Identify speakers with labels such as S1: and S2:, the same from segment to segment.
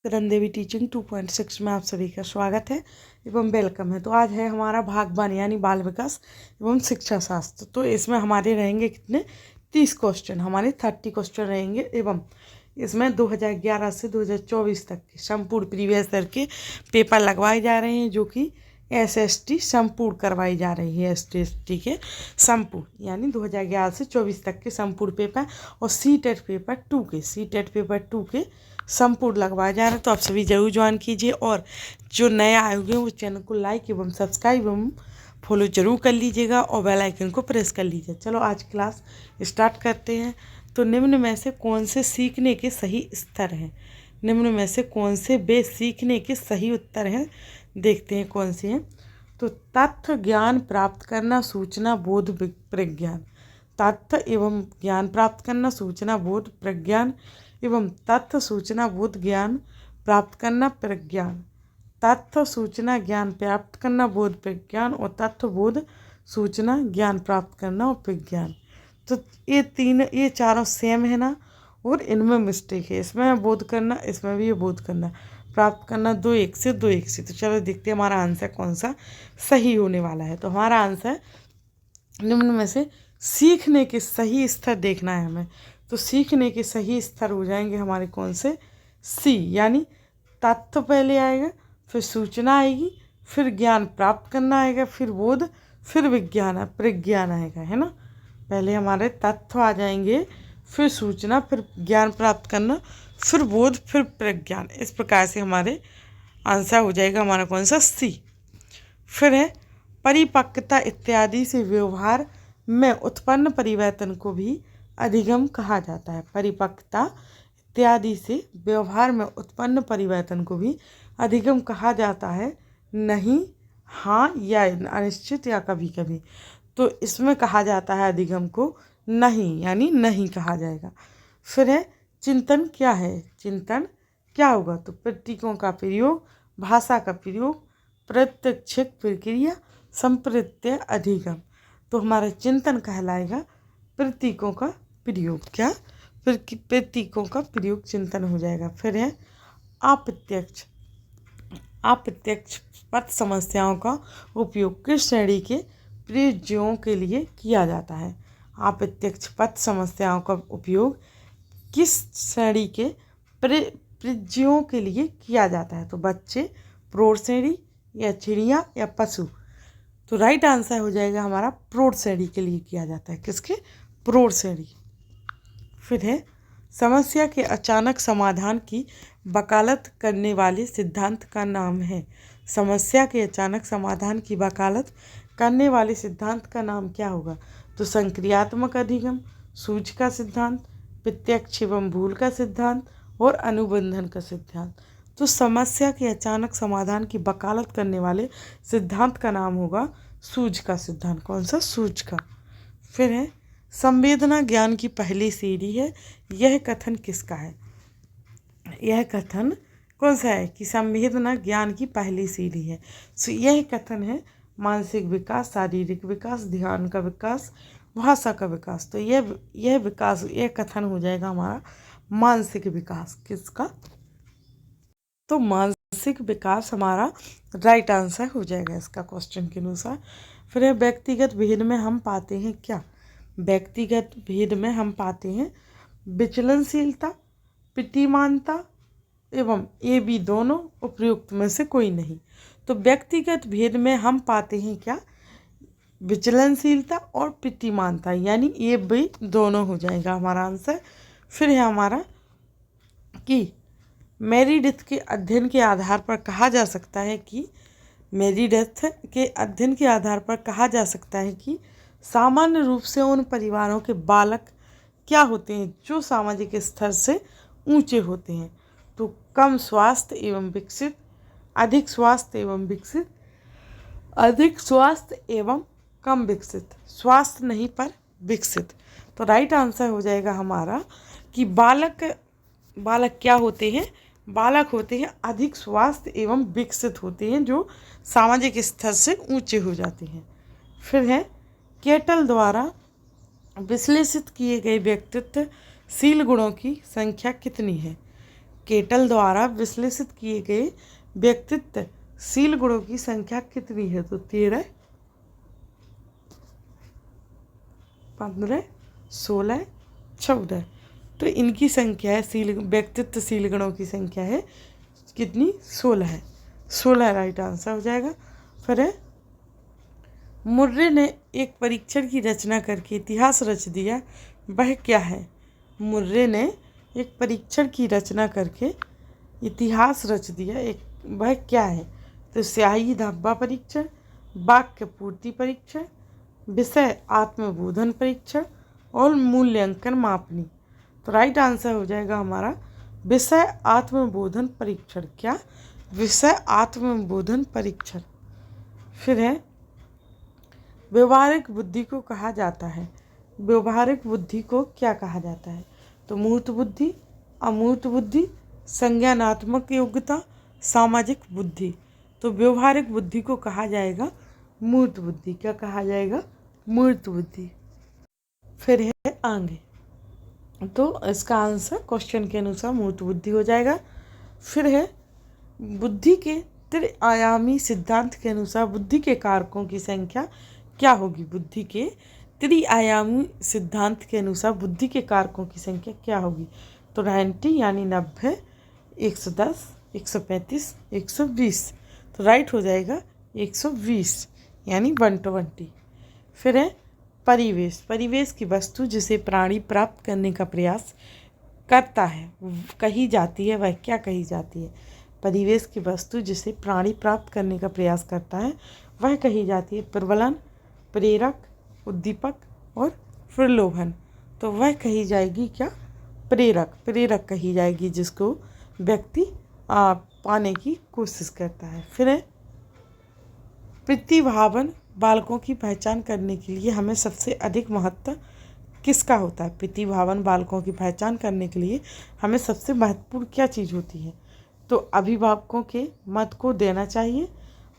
S1: करण देवी teaching 2.6 में आप सभी का स्वागत है एवं वेलकम है। तो आज है हमारा भाग 1 यानी बाल विकास एवं शिक्षा शास्त्र। तो इसमें हमारे रहेंगे कितने 30 क्वेश्चन, हमारे 30 क्वेश्चन रहेंगे एवं इसमें 2011 से 2024 तक के संपूर्ण प्रीवियस ईयर के पेपर लगवाए जा रहे हैं, जो कि SST संपूर्ण करवाई जा रही है। ST के संपूर्ण यानी 2011 से 24 तक के संपूर्ण पेपर और CTET पेपर 2 के संपूर्ण लगवाया जा रहा है। तो आप सभी जरूर ज्वाइन कीजिए और जो नए आए हुए हैं वो चैनल को लाइक एवं सब्सक्राइब एवं फॉलो जरूर कर लीजिएगा और बेल आइकन को प्रेस कर लीजिए। चलो आज क्लास स्टार्ट करते हैं। तो निम्न में से कौन से सीखने के सही स्तर हैं? निम्न में से कौन से वे सीखने के सही उत्तर हैं? देखते हैं कौन से हैं। तो तथ्य ज्ञान प्राप्त करना, सूचना बोध प्रज्ञान। तथ्य एवं ज्ञान प्राप्त करना, सूचना बोध प्रज्ञान एवं तथ्य सूचना बोध ज्ञान प्राप्त करना प्रज्ञान। तथ्य सूचना ज्ञान प्राप्त करना बोध प्रज्ञान और तथ्य बोध सूचना ज्ञान प्राप्त करना और प्रज्ञान। तो ये चारों सेम है ना, और इनमें मिस्टेक है। इसमें बोध करना, इसमें भी ये बोध करना, प्राप्त करना 2 1 से 2 1 से। तो चलो देखते हैं हमारा आंसर कौन सा सही होने वाला है। तो हमारा आंसर निम्न में से सीखने के सही स्तर देखना है हमें। तो सीखने के सही स्तर हो जाएंगे हमारे कौन से? C यानी तथ्य पहले आएगा, फिर सूचना आएगी, फिर ज्ञान प्राप्त करना आएगा, फिर बोध, फिर विज्ञान प्रज्ञान आएगा, है ना। पहले हमारे तथ्य आ जाएंगे, फिर सूचना, फिर ज्ञान प्राप्त करना, फिर बोध, फिर प्रज्ञान। इस प्रकार से हमारे आंसर हो जाएगा हमारा कौन सा? C। फिर है परिपक्वता इत्यादि से व्यवहार में उत्पन्न परिवर्तन को भी अधिगम कहा जाता है। परिपक्वता इत्यादि से व्यवहार में उत्पन्न परिवर्तन को भी अधिगम कहा जाता है। नहीं, हाँ या अनिश्चित या कभी कभी। तो इसमें कहा जाता है अधिगम को नहीं, यानी नहीं कहा जाएगा। फिर है चिंतन क्या है? चिंतन क्या होगा? तो प्रतीकों का प्रयोग, भाषा का प्रयोग, प्रत्यक्षिक प्रक्रिया, संप्रत्यय अधिगम। तो हमारा चिंतन कहलाएगा प्रतीकों का प्रयोग। क्या? प्रतीकों का प्रयोग चिंतन हो जाएगा। फिर है अप्रत्यक्ष पद समस्याओं का उपयोग किस श्रेणी के प्रयोज्यों के लिए किया जाता है? अप्रत्यक्ष पद समस्याओं का उपयोग किस श्रेणी के प्रयोज्यों के लिए किया जाता है? तो बच्चे, प्रौढ़ श्रेणी या चिड़िया या पशु। तो राइट आंसर हो जाएगा हमारा प्रौढ़ श्रेणी के लिए किया जाता है। किसके? प्रौढ़ श्रेणी। फिर है समस्या के अचानक समाधान की वकालत करने वाले सिद्धांत का नाम है। समस्या के अचानक समाधान की वकालत करने वाले सिद्धांत का नाम क्या होगा? तो संक्रियात्मक अधिगम, सूझ का सिद्धांत, प्रत्यक्ष एवं भूल का सिद्धांत और अनुबंधन का सिद्धांत। तो समस्या के अचानक समाधान की वकालत करने वाले सिद्धांत का नाम होगा सूझ का सिद्धांत। कौन सा? सूझ का। फिर है संवेदना ज्ञान की पहली सीढ़ी है। यह कथन किसका है? यह कथन कौन सा है कि संवेदना ज्ञान की पहली सीढ़ी है? सो यह कथन है मानसिक विकास, शारीरिक विकास, ध्यान का विकास, भाषा का विकास। तो यह कथन हो जाएगा हमारा मानसिक विकास। किसका? तो मानसिक विकास हमारा राइट आंसर हो जाएगा इसका क्वेश्चन के अनुसार। फिर है व्यक्तिगत भेद में हम पाते हैं क्या? व्यक्तिगत भेद में हम पाते हैं विचलनशीलता, प्रतिमानता एवं ये भी दोनों उपयुक्त में से कोई नहीं। तो व्यक्तिगत भेद में हम पाते हैं क्या? विचलनशीलता और प्रतिमानता, यानी ये भी दोनों हो जाएगा हमारा आंसर। फिर है हमारा कि मेरिडेथ के अध्ययन के आधार पर कहा जा सकता है कि सामान्य रूप से उन परिवारों के बालक क्या होते हैं जो सामाजिक स्तर से ऊंचे होते हैं? तो कम स्वास्थ्य एवं विकसित, अधिक स्वास्थ्य एवं विकसित, अधिक स्वास्थ्य एवं कम विकसित, स्वास्थ्य नहीं पर विकसित। तो राइट आंसर हो जाएगा हमारा कि बालक क्या होते हैं? बालक होते हैं अधिक स्वास्थ्य एवं विकसित होते हैं, जो सामाजिक स्तर से ऊंचे हो जाते हैं। फिर है केटल द्वारा विश्लेषित किए गए व्यक्तित्वशील गुणों की संख्या कितनी है? केटल द्वारा विश्लेषित किए गए व्यक्तित्वशील गुणों की संख्या कितनी है? तो 13, 15, 16, 14। तो इनकी संख्या है व्यक्तित्वशील गुणों की संख्या है कितनी? 16 है। 16 राइट आंसर हो जाएगा। फिर है मुर्रे ने एक परीक्षण की रचना करके इतिहास रच दिया, वह क्या है? मुर्रे ने एक परीक्षण की रचना करके इतिहास रच दिया, वह क्या है? तो स्याही धब्बा परीक्षण, वाक्य पूर्ति परीक्षण, विषय आत्मबोधन परीक्षण और मूल्यांकन मापनी। तो राइट आंसर हो जाएगा हमारा विषय आत्मबोधन परीक्षण। क्या? विषय आत्मबोधन परीक्षण। फिर है व्यवहारिक बुद्धि को कहा जाता है, व्यवहारिक बुद्धि को क्या कहा जाता है? तो मूर्त बुद्धि, अमूर्त बुद्धि, संज्ञानात्मक योग्यता, सामाजिक बुद्धि। तो व्यवहारिक बुद्धि को कहा जाएगा मूर्त बुद्धि। क्या कहा जाएगा? मूर्त बुद्धि। फिर है आगे, तो इसका आंसर क्वेश्चन के अनुसार मूर्त बुद्धि हो जाएगा। फिर है बुद्धि के त्रिआयामी सिद्धांत के अनुसार बुद्धि के कारकों की संख्या क्या होगी? बुद्धि के त्रिआयामी सिद्धांत के अनुसार बुद्धि के कारकों की संख्या क्या होगी? तो 90 यानी 90, 110, 135, 120। तो राइट हो जाएगा 120 यानी 120। फिर है परिवेश, परिवेश की वस्तु जिसे प्राणी प्राप्त करने का प्रयास करता है कही जाती है, वह क्या कही जाती है? परिवेश की वस्तु जिसे प्राणी प्राप्त करने का प्रयास करता है वह कही जाती है प्रबलन, प्रेरक, उद्दीपक और प्रलोभन। तो वह कही जाएगी क्या? प्रेरक। प्रेरक कही जाएगी जिसको व्यक्ति पाने की कोशिश करता है। फिर है प्रतिभावान बालकों की पहचान करने के लिए हमें सबसे अधिक महत्व किसका होता है? प्रतिभावान बालकों की पहचान करने के लिए हमें सबसे महत्वपूर्ण क्या चीज़ होती है? तो अभिभावकों के मत को देना चाहिए,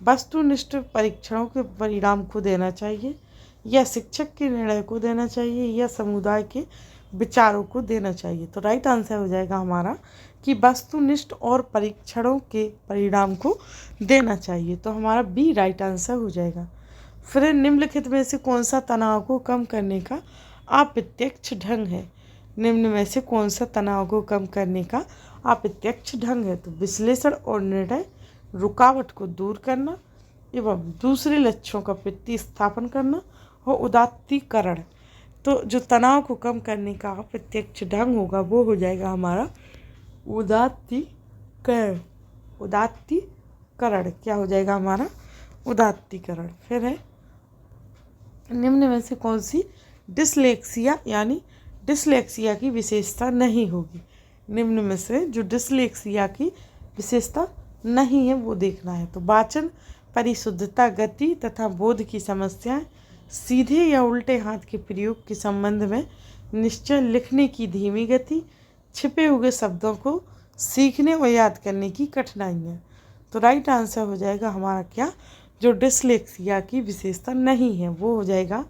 S1: वस्तुनिष्ठ परीक्षणों के परिणाम को देना चाहिए, या शिक्षक के निर्णय को देना चाहिए, या समुदाय के विचारों को देना चाहिए। तो राइट आंसर हो जाएगा हमारा कि वस्तुनिष्ठ और परीक्षणों के परिणाम को देना चाहिए। तो हमारा बी राइट आंसर हो जाएगा। फिर निम्नलिखित में से कौन सा तनाव को कम करने का अप्रत्यक्ष ढंग है? निम्न में से कौन सा तनाव को कम करने का अप्रत्यक्ष ढंग है? तो विश्लेषण और निर्णय, रुकावट को दूर करना एवं दूसरे लक्ष्यों का प्रतिस्थापन करना और उदात्तीकरण। तो जो तनाव को कम करने का अप्रत्यक्ष ढंग होगा वो हो जाएगा हमारा उदात्तीकरण। उदात्तीकरण क्या हो जाएगा हमारा? उदात्तीकरण। फिर है निम्न में से कौन सी डिसलेक्सिया यानी डिसलेक्सिया की विशेषता नहीं होगी? निम्न में से जो डिसलेक्सिया की विशेषता नहीं है वो देखना है। तो वाचन, परिशुद्धता, गति तथा बोध की समस्याएं, सीधे या उल्टे हाथ के प्रयोग के संबंध में निश्चय, लिखने की धीमी गति, छिपे हुए शब्दों को सीखने और याद करने की कठिनाइयाँ। तो राइट आंसर हो जाएगा हमारा क्या? जो डिसलेक्सिया की विशेषता नहीं है वो हो जाएगा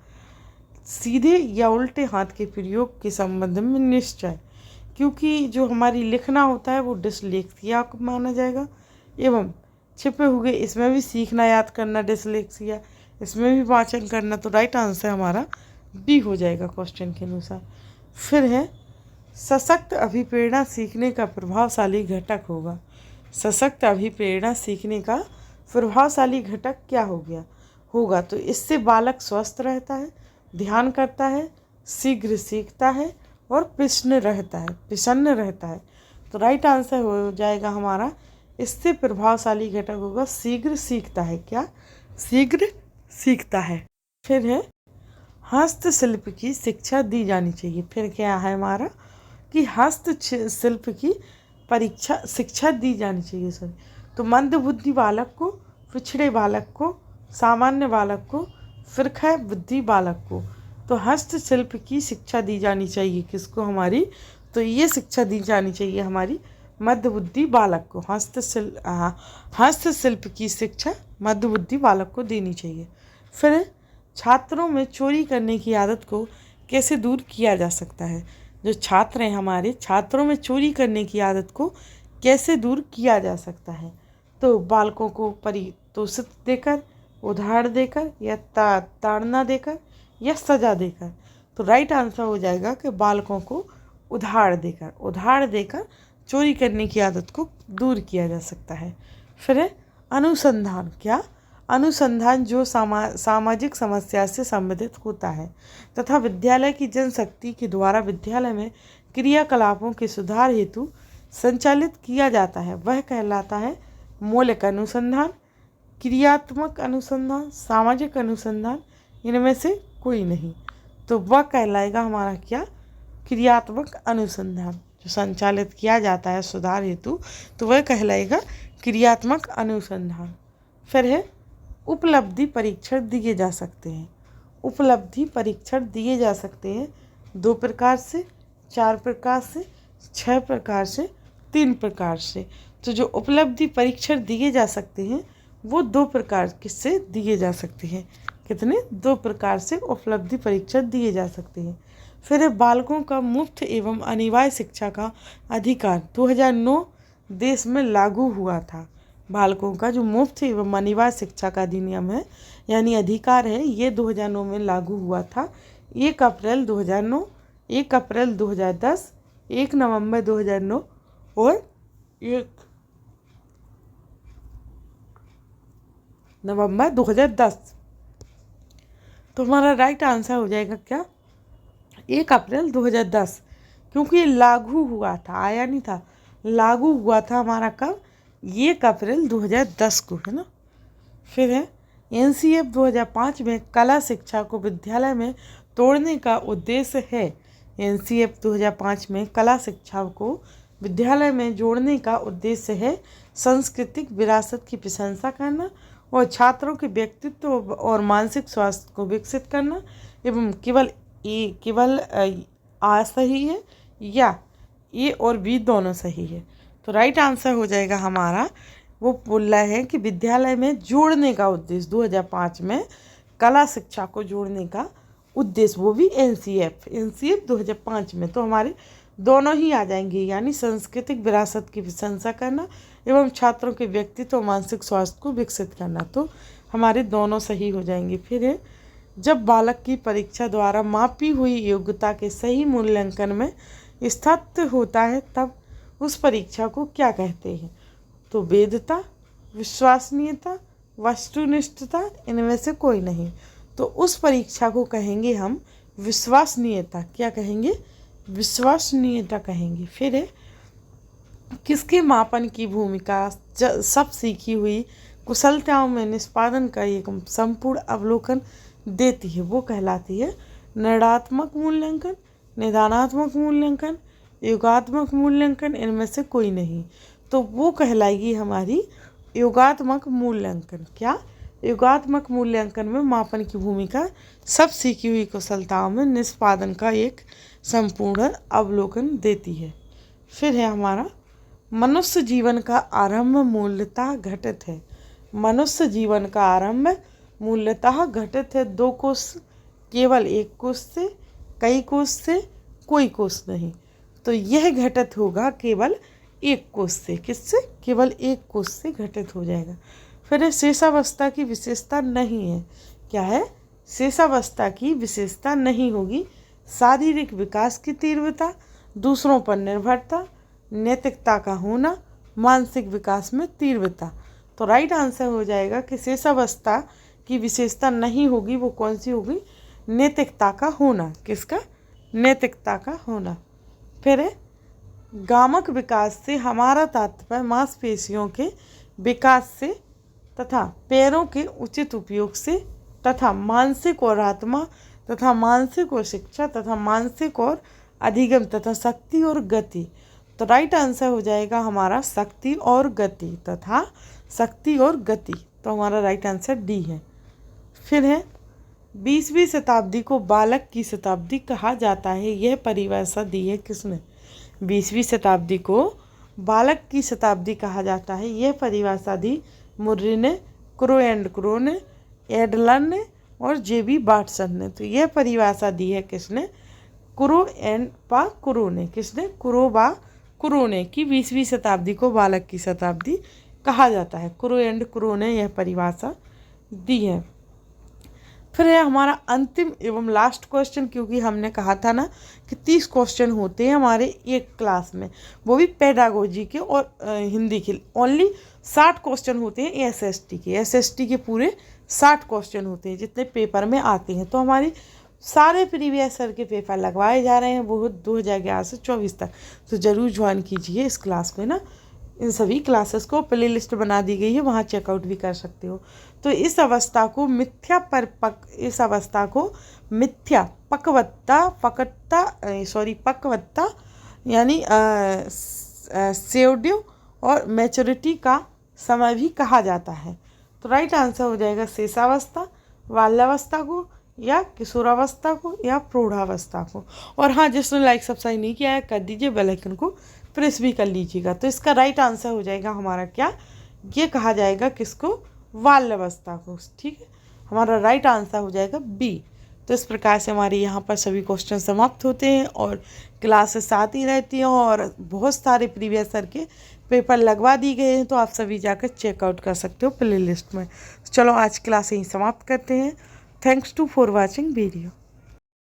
S1: सीधे या उल्टे हाथ के प्रयोग के संबंध में निश्चय, क्योंकि जो हमारी लिखना होता है वो डिसलेक्सिया को माना जाएगा, एवं छिपे हुए इसमें भी सीखना याद करना डिसलेक्सिया, इसमें भी वाचन करना। तो राइट आंसर हमारा बी हो जाएगा क्वेश्चन के अनुसार। फिर है सशक्त अभिप्रेरणा सीखने का प्रभावशाली घटक होगा। सशक्त अभिप्रेरणा सीखने का प्रभावशाली घटक क्या होगा? तो इससे बालक स्वस्थ रहता है, ध्यान करता है, शीघ्र सीखता है और प्रसन्न रहता है। तो राइट आंसर हो जाएगा हमारा इससे प्रभावशाली घटक होगा शीघ्र सीखता है। क्या? शीघ्र सीखता है। फिर है हस्तशिल्प की शिक्षा दी जानी चाहिए। फिर क्या है हमारा कि हस्तशिल्प की शिक्षा दी जानी चाहिए। तो मंदबुद्धि बालक को, पिछड़े बालक को, सामान्य बालक को, फिरका बुद्धि बालक को। तो हस्तशिल्प की शिक्षा दी जानी चाहिए किसको? हमारी तो ये शिक्षा दी जानी चाहिए हमारी मध्यबुद्धि बालक को। हस्तशिल्प की शिक्षा मध्यबुद्धि बालक को देनी चाहिए। फिर छात्रों में चोरी करने की आदत को कैसे दूर किया जा सकता है? जो छात्र हैं हमारे, छात्रों में चोरी करने की आदत को कैसे दूर किया जा सकता है? तो बालकों को परितोषित देकर, उधार देकर, या ताड़ना देकर, या सजा देकर। तो राइट आंसर हो जाएगा कि बालकों को उधार देकर। उधार देकर चोरी करने की आदत को दूर किया जा सकता है। फिर है अनुसंधान। क्या? अनुसंधान जो सामाजिक समस्या से संबंधित होता है तथा विद्यालय की जनशक्ति के द्वारा विद्यालय में क्रियाकलापों के सुधार हेतु संचालित किया जाता है, वह कहलाता है मौलिक अनुसंधान, क्रियात्मक अनुसंधान, सामाजिक अनुसंधान। इनमें से कोई नहीं। तो वह कहलाएगा हमारा क्या? क्रियात्मक अनुसंधान। जो संचालित किया जाता है सुधार हेतु, तो वह कहलाएगा क्रियात्मक अनुसंधान। फिर है उपलब्धि परीक्षण दिए जा सकते हैं। उपलब्धि परीक्षण दिए जा सकते हैं 2 प्रकार से, 4 प्रकार से, 6 प्रकार से, 3 प्रकार से। तो जो उपलब्धि परीक्षण दिए जा सकते हैं वो 2 प्रकार से दिए जा सकते हैं। कितने? 2 प्रकार से उपलब्धि परीक्षण दिए जा सकते हैं। फिर बालकों का मुफ्त एवं अनिवार्य शिक्षा का अधिकार 2009 देश में लागू हुआ था। बालकों का जो मुफ्त एवं अनिवार्य शिक्षा का अधिनियम है यानी अधिकार है, ये 2009 में लागू हुआ था। 1 अप्रैल 2009, 1 अप्रैल 2010, 1 नवंबर 2009 और 1 नवंबर 2010। तो हमारा राइट आंसर हो जाएगा क्या? 1 अप्रैल 2010, क्योंकि ये लागू हुआ था, आया नहीं था। लागू हुआ था हमारा कब? 1 अप्रैल 2010 को, है ना। फिर है एनसीएफ 2005 में कला शिक्षा को विद्यालय में तोड़ने का उद्देश्य है। एनसीएफ 2005 में कला शिक्षा को विद्यालय में जोड़ने का उद्देश्य है सांस्कृतिक विरासत की प्रशंसा करना और छात्रों के व्यक्तित्व और मानसिक स्वास्थ्य को विकसित करना। एवं केवल आ सही है या ए और बी दोनों सही है? तो राइट आंसर हो जाएगा हमारा, वो बोल रहा है कि विद्यालय में जोड़ने का उद्देश्य 2005 में कला शिक्षा को जोड़ने का उद्देश्य, वो भी एनसीएफ 2005 में। तो हमारे दोनों ही आ जाएंगे, यानी सांस्कृतिक विरासत की प्रशंसा करना एवं छात्रों के व्यक्तित्व और मानसिक स्वास्थ्य को विकसित करना। तो हमारे दोनों सही हो जाएंगे। फिर है जब बालक की परीक्षा द्वारा मापी हुई योग्यता के सही मूल्यांकन में स्थित होता है तब उस परीक्षा को क्या कहते हैं? तो वैधता, विश्वसनीयता, वस्तुनिष्ठता, इनमें से कोई नहीं। तो उस परीक्षा को कहेंगे हम विश्वसनीयता। क्या कहेंगे? विश्वसनीयता कहेंगे। फिर है किसके मापन की भूमिका सब सीखी हुई कुशलताओं में निष्पादन का एक संपूर्ण अवलोकन देती है? वो कहलाती है निर्णयात्मक मूल्यांकन, निदानात्मक मूल्यांकन, योगात्मक मूल्यांकन। इनमें से कोई नहीं। तो वो कहलाएगी हमारी योगात्मक मूल्यांकन। क्या? योगात्मक मूल्यांकन में मापन की भूमिका सब सीखी हुई कुशलताओं में निष्पादन का एक संपूर्ण अवलोकन देती है। फिर है हमारा मनुष्य जीवन का आरंभ मूलतः घटित है। मनुष्य जीवन का आरंभ मूलतः घटित है 2 कोष, केवल 1 कोष से, कई कोष से, कोई कोष नहीं। तो यह घटित होगा केवल 1 कोष से। किससे? केवल 1 कोष से घटित हो जाएगा। फिर शेषावस्था की विशेषता नहीं है। क्या है? शेषावस्था की विशेषता नहीं होगी। शारीरिक विकास की तीव्रता, दूसरों पर निर्भरता, नैतिकता का होना, मानसिक विकास में तीव्रता। तो राइट आंसर हो जाएगा कि शेषावस्था की विशेषता नहीं होगी। वो कौन सी होगी? नैतिकता का होना। किसका? नैतिकता का होना। फिर है गामक विकास से हमारा तात्पर्य मांसपेशियों के विकास से तथा पैरों के उचित उपयोग से तथा मानसिक और आत्मा तथा मानसिक और शिक्षा तथा मानसिक और अधिगम तथा शक्ति और गति। तो राइट आंसर हो जाएगा हमारा शक्ति और गति तथा शक्ति और गति। तो हमारा राइट आंसर डी है। फिर है 20वीं शताब्दी को बालक की शताब्दी कहा जाता है। यह परिभाषा दी है किसने? 20वीं शताब्दी को बालक की शताब्दी कहा जाता है। यह परिभाषा दी मुर्री ने, क्रो ने, एडलर ने और जेबी बाटसन ने। तो यह परिभाषा दी है किसने? क्रो ने। किसने? कुरोने की 20वीं शताब्दी को बालक की शताब्दी कहा जाता है। कुरो एंड कुरोने यह परिभाषा दी है। फिर है हमारा अंतिम एवं लास्ट क्वेश्चन, क्योंकि हमने कहा था ना कि 30 क्वेश्चन होते हैं हमारे एक क्लास में, वो भी पेडागोजी के और हिंदी के। ओनली 60 क्वेश्चन होते हैं एसएसटी के पूरे 60 क्वेश्चन होते हैं जितने पेपर में आते हैं। तो हमारी सारे प्रीवियस ईयर के पेपर लगवाए जा रहे हैं वो 2011 से 24 तक। तो ज़रूर ज्वाइन कीजिए इस क्लास को ना। इन सभी क्लासेस को प्ले लिस्ट बना दी गई है, वहाँ चेकआउट भी कर सकते हो। तो इस अवस्था को मिथ्या पक्वत्ता यानी सेवड्यू और मैच्योरिटी का समय भी कहा जाता है। तो राइट आंसर हो जाएगा शेषावस्था, बाल्यावस्था को, या किशोरावस्था को, या प्रौढ़ावस्था को। और हाँ, जिसने लाइक सब्सक्राइब नहीं किया है कर दीजिए, बेल आइकन को प्रेस भी कर लीजिएगा। तो इसका राइट आंसर हो जाएगा हमारा क्या, ये कहा जाएगा किसको, बाल्यावस्था को। ठीक है, हमारा राइट आंसर हो जाएगा बी। तो इस प्रकार से हमारे यहाँ पर सभी क्वेश्चन समाप्त होते हैं और क्लासेस आती रहती हैं और बहुत सारे प्रीवियस ईयर के पेपर लगवा दी गए हैं। तो आप सभी जाकर चेकआउट कर सकते हो प्ले लिस्ट में। चलो आज क्लास यहीं समाप्त करते हैं। Thanks to for watching video.